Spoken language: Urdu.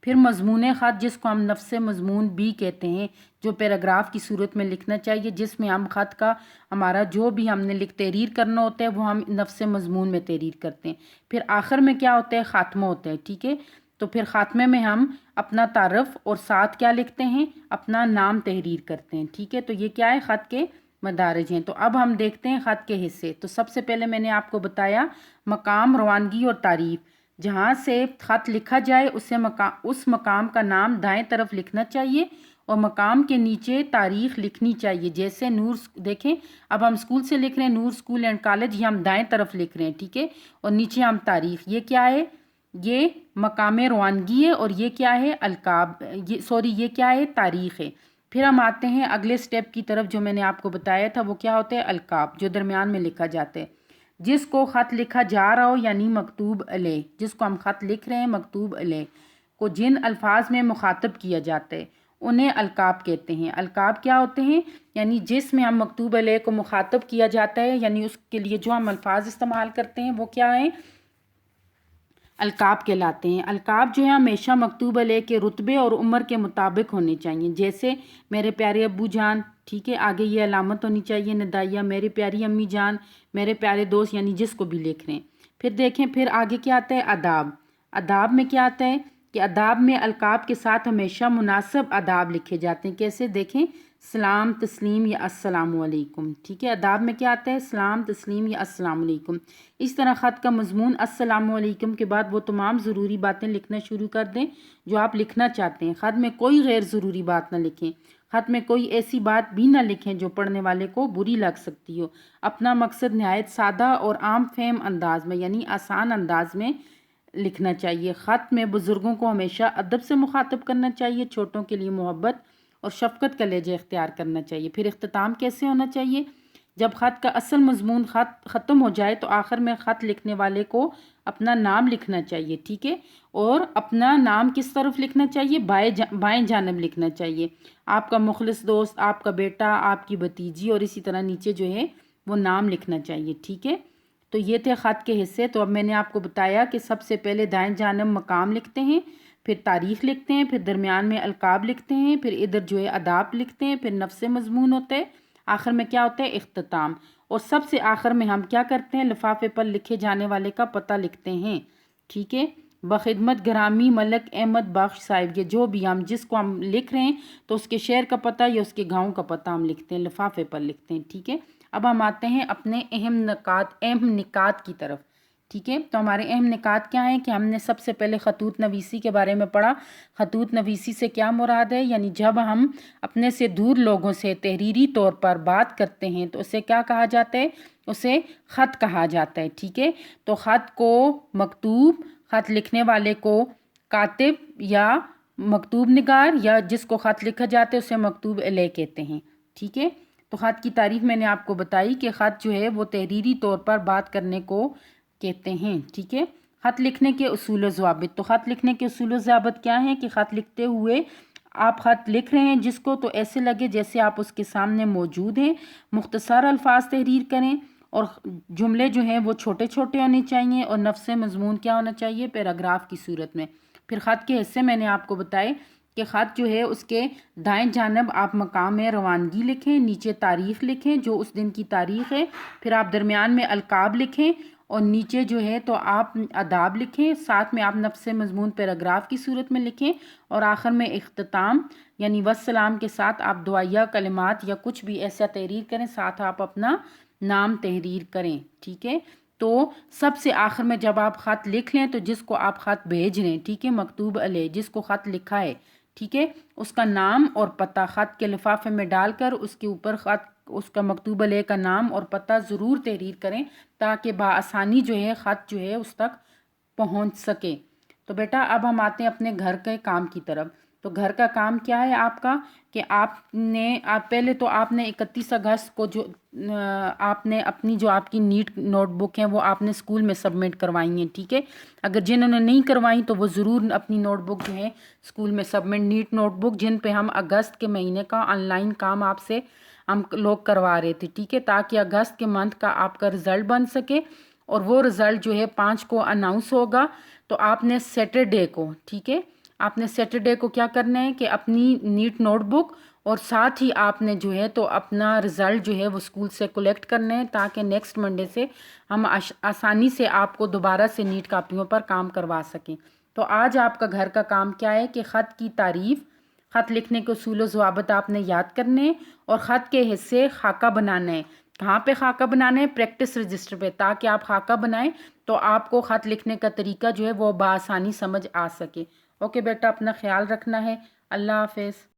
پھر مضمون خط جس کو ہم نفس مضمون بھی کہتے ہیں، جو پیراگراف کی صورت میں لکھنا چاہیے، جس میں ہم خط کا ہمارا جو بھی ہم نے تحریر کرنا ہوتا ہے وہ ہم نفس مضمون میں تحریر کرتے ہیں۔ پھر آخر میں کیا ہوتا ہے؟ خاتمہ ہوتا ہے، ٹھیک ہے۔ تو پھر خاتمے میں ہم اپنا تعارف اور ساتھ کیا لکھتے ہیں؟ اپنا نام تحریر کرتے ہیں، ٹھیک ہے۔ تو یہ کیا ہے؟ خط کے مدارج ہیں۔ تو اب ہم دیکھتے ہیں خط کے حصے۔ تو سب سے پہلے میں نے آپ کو بتایا مقام، روانگی اور تعریف۔ جہاں سے خط لکھا جائے اس مقام کا نام دائیں طرف لکھنا چاہیے اور مقام کے نیچے تاریخ لکھنی چاہیے۔ جیسے دیکھیں اب ہم اسکول سے لکھ رہے ہیں، نور اسکول اینڈ کالج، یہ ہم دائیں طرف لکھ رہے ہیں، ٹھیک ہے۔ اور نیچے ہم تاریخ، یہ کیا ہے؟ یہ مقام روانگی ہے اور یہ کیا ہے؟ القاب، یہ کیا ہے؟ تاریخ ہے۔ پھر ہم آتے ہیں اگلے سٹیپ کی طرف جو میں نے آپ کو بتایا تھا، وہ کیا ہوتا ہے؟ القاب، جو درمیان میں لکھا جاتا ہے۔ جس کو خط لکھا جا رہا ہو یعنی مکتوب علیہ، جس کو ہم خط لکھ رہے ہیں مکتوب علیہ کو جن الفاظ میں مخاطب کیا جاتا ہے انہیں القاب کہتے ہیں۔ القاب کیا ہوتے ہیں؟ یعنی جس میں ہم مکتوب علیہ کو مخاطب کیا جاتا ہے، یعنی اس کے لیے جو ہم الفاظ استعمال کرتے ہیں وہ کیا ہیں؟ القاب کہلاتے ہیں۔ القاب جو ہے ہمیشہ مکتوب علیہ کے رتبے اور عمر کے مطابق ہونے چاہیے۔ جیسے میرے پیارے ابو جان، ٹھیک ہے، آگے یہ علامت ہونی چاہیے ندائیہ، میرے پیاری امی جان، میرے پیارے دوست، یعنی جس کو بھی لکھ رہے ہیں۔ پھر دیکھیں پھر آگے کیا آتا ہے؟ آداب۔ آداب میں کیا آتا ہے کہ آداب میں القاب کے ساتھ ہمیشہ مناسب آداب لکھے جاتے ہیں۔ کیسے؟ دیکھیں سلام، تسلیم یا السلام علیکم، ٹھیک ہے۔ آداب میں کیا آتا ہے؟ سلام، تسلیم یا السلام علیکم۔ اس طرح خط کا مضمون السلام علیکم کے بعد وہ تمام ضروری باتیں لکھنا شروع کر دیں جو آپ لکھنا چاہتے ہیں۔ خط میں کوئی غیر ضروری بات نہ لکھیں۔ خط میں کوئی ایسی بات بھی نہ لکھیں جو پڑھنے والے کو بری لگ سکتی ہو۔ اپنا مقصد نہایت سادہ اور عام فہم انداز میں یعنی آسان انداز میں لکھنا چاہیے۔ خط میں بزرگوں کو ہمیشہ ادب سے مخاطب کرنا چاہیے، چھوٹوں کے لیے محبت اور شفقت کا لہجہ اختیار کرنا چاہیے۔ پھر اختتام کیسے ہونا چاہیے؟ جب خط کا اصل مضمون ختم ہو جائے تو آخر میں خط لکھنے والے کو اپنا نام لکھنا چاہیے، ٹھیک ہے۔ اور اپنا نام کس طرف لکھنا چاہیے؟ بائیں جانب لکھنا چاہیے۔ آپ کا مخلص دوست، آپ کا بیٹا، آپ کی بھتیجی، اور اسی طرح نیچے جو ہے وہ نام لکھنا چاہیے، ٹھیک ہے۔ تو یہ تھے خط کے حصے۔ تو اب میں نے آپ کو بتایا کہ سب سے پہلے دائیں جانب مقام لکھتے ہیں، پھر تاریخ لکھتے ہیں، پھر درمیان میں القاب لکھتے ہیں، پھر ادھر جو ہے آداب لکھتے ہیں، پھر نفس مضمون ہوتا ہے، آخر میں کیا ہوتا ہے؟ اختتام۔ اور سب سے آخر میں ہم کیا کرتے ہیں؟ لفافے پر لکھے جانے والے کا پتہ لکھتے ہیں، ٹھیک ہے۔ بخدمت گرامی ملک احمد بخش صاحب، یہ جو بھی جس کو ہم لکھ رہے ہیں تو اس کے شہر کا پتہ یا اس کے گاؤں کا پتہ ہم لکھتے ہیں، لفافے پر لکھتے ہیں، ٹھیک ہے۔ اب ہم آتے ہیں اپنے اہم نکات کی طرف، ٹھیک ہے۔ تو ہمارے اہم نکات کیا ہیں کہ ہم نے سب سے پہلے خطوط نویسی کے بارے میں پڑھا۔ خطوط نویسی سے کیا مراد ہے؟ یعنی جب ہم اپنے سے دور لوگوں سے تحریری طور پر بات کرتے ہیں تو اسے کیا کہا جاتا ہے؟ اسے خط کہا جاتا ہے، ٹھیک ہے۔ تو خط کو مکتوب، خط لکھنے والے کو کاتب یا مکتوب نگار، یا جس کو خط لکھا جاتا ہے اسے مکتوب علیہ کہتے ہیں، ٹھیک ہے۔ تو خط کی تعریف میں نے آپ کو بتائی کہ خط جو ہے وہ تحریری طور پر بات کرنے کو کہتے ہیں، ٹھیک ہے۔ خط لکھنے کے اصول و ضوابط۔ تو خط لکھنے کے اصول و ضوابط کیا ہیں کہ خط لکھتے ہوئے آپ خط لکھ رہے ہیں جس کو تو ایسے لگے جیسے آپ اس کے سامنے موجود ہیں، مختصر الفاظ تحریر کریں اور جملے جو ہیں وہ چھوٹے چھوٹے ہونے چاہیے اور نفس مضمون کیا ہونا چاہیے؟ پیراگراف کی صورت میں۔ پھر خط کے حصے میں نے آپ کو بتائے کہ خط جو ہے اس کے دائیں جانب آپ مقام روانگی لکھیں، نیچے تاریخ لکھیں جو اس دن کی تاریخ ہے، پھر آپ درمیان میں القاب لکھیں اور نیچے جو ہے تو آپ آداب لکھیں، ساتھ میں آپ نفس مضمون پیراگراف کی صورت میں لکھیں اور آخر میں اختتام یعنی والسلام کے ساتھ آپ دعائیہ کلمات یا کچھ بھی ایسا تحریر کریں، ساتھ آپ اپنا نام تحریر کریں، ٹھیک ہے۔ تو سب سے آخر میں جب آپ خط لکھ لیں تو جس کو آپ خط بھیج رہے ہیں، ٹھیک ہے، مکتوب علیہ جس کو خط لکھا ہے، ٹھیک ہے، اس کا نام اور پتہ خط کے لفافے میں ڈال کر اس کے اوپر اس کا مکتوب علیہ کا نام اور پتہ ضرور تحریر کریں تاکہ بآسانی جو ہے خط جو ہے اس تک پہنچ سکے۔ تو بیٹا اب ہم آتے ہیں اپنے گھر کے کام کی طرف۔ تو گھر کا کام کیا ہے آپ کا کہ پہلے تو آپ نے 31 اگست کو جو آپ نے اپنی جو آپ کی نیٹ نوٹ بک ہیں وہ آپ نے اسکول میں سبمٹ کروائی ہیں، ٹھیک ہے۔ اگر جنہوں نے نہیں کروائی تو وہ ضرور اپنی نوٹ بک جو ہے اسکول میں سبمٹ، نیٹ نوٹ بک جن پہ ہم اگست کے مہینے کا آن لائن کام آپ سے ہم لوگ کروا رہے تھے، ٹھیک ہے، تاکہ اگست کے منتھ کا آپ کا رزلٹ بن سکے اور وہ رزلٹ جو ہے 5 کو اناؤنس ہوگا۔ تو آپ نے سیٹرڈے کو، ٹھیک ہے، آپ نے سیٹرڈے کو کیا کرنا ہے کہ اپنی نیٹ نوٹ بک اور ساتھ ہی آپ نے جو ہے تو اپنا رزلٹ جو ہے وہ اسکول سے کلیکٹ کرنا ہے، تاکہ نیکسٹ منڈے سے ہم آسانی سے آپ کو دوبارہ سے نیٹ کاپیوں پر کام کروا سکیں۔ تو آج آپ کا گھر کا کام کیا ہے کہ خط کی تعریف، خط لکھنے کے اصول و ضوابط آپ نے یاد کرنے ہیں، اور خط کے حصے خاکہ بنانا ہے۔ کہاں پہ خاکہ بنانا ہے؟ پریکٹس رجسٹر پہ، تاکہ آپ خاکہ بنائیں تو آپ کو خط لکھنے کا طریقہ جو ہے وہ بآسانی سمجھ آ سکے۔ اوکے بیٹا، اپنا خیال رکھنا ہے۔ اللہ حافظ۔